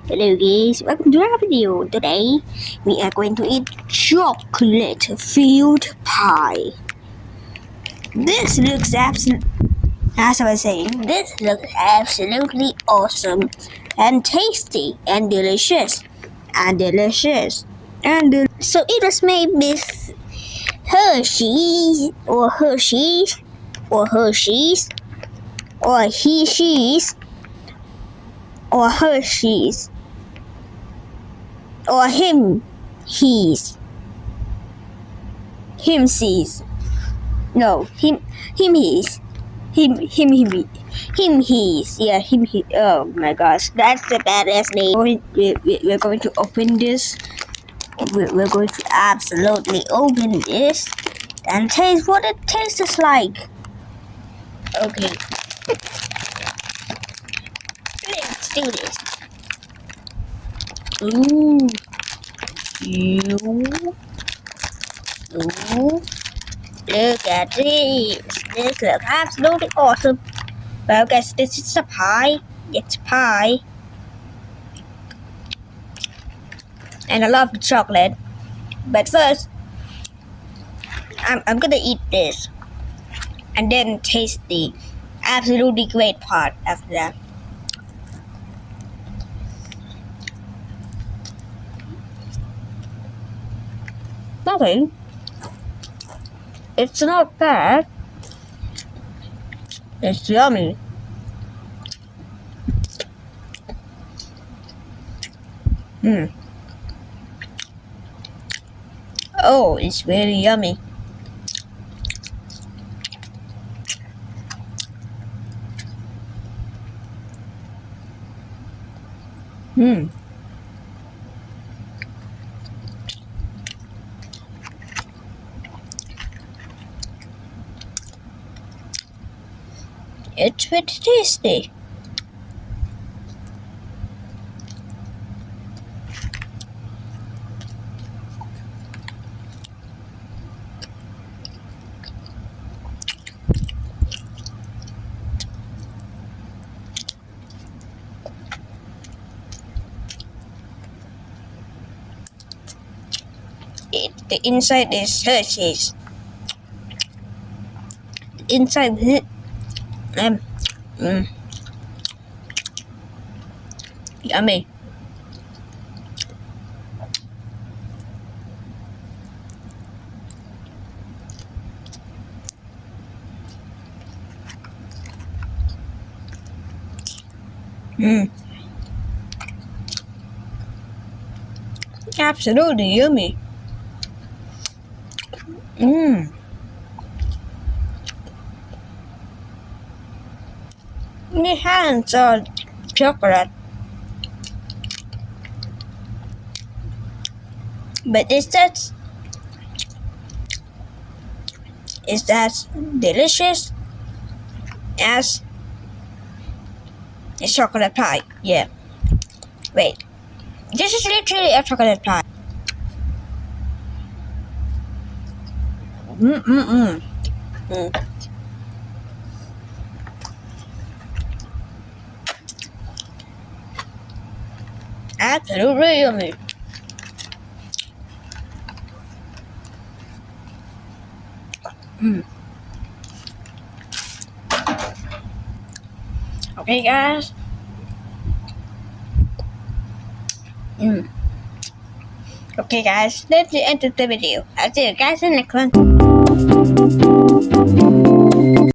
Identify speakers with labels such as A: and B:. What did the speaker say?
A: Hello guys, welcome to our video. Today we are going to eat chocolate filled pie. This looks as I was saying, this looks absolutely awesome and tasty and delicious so it was made with Hershey's or Hershey's or Hershey's or Hershey's or Hershey's or he's no he's yeah he. Oh my gosh, that's the badass name. We're going to open this. We're going to absolutely open this and taste what it tastes like. Okay, let's do this. Ooh. Ooh. Look at this. This looks absolutely awesome. Well, guys, this is a pie. It's pie. And I love the chocolate. But first, I'm gonna eat this. And then taste the absolutely great part after that. Nothing. It's not bad. It's yummy. Oh, it's very yummy. It's very tasty. The inside is Hershey's. The inside is yummy. Absolutely yummy. My hands are chocolate. But is that delicious as a chocolate pie? Yeah. Wait. This is literally a chocolate pie. Absolutely yummy. Okay, guys. Okay, guys, that's the end of the video. I'll see you guys in the next one.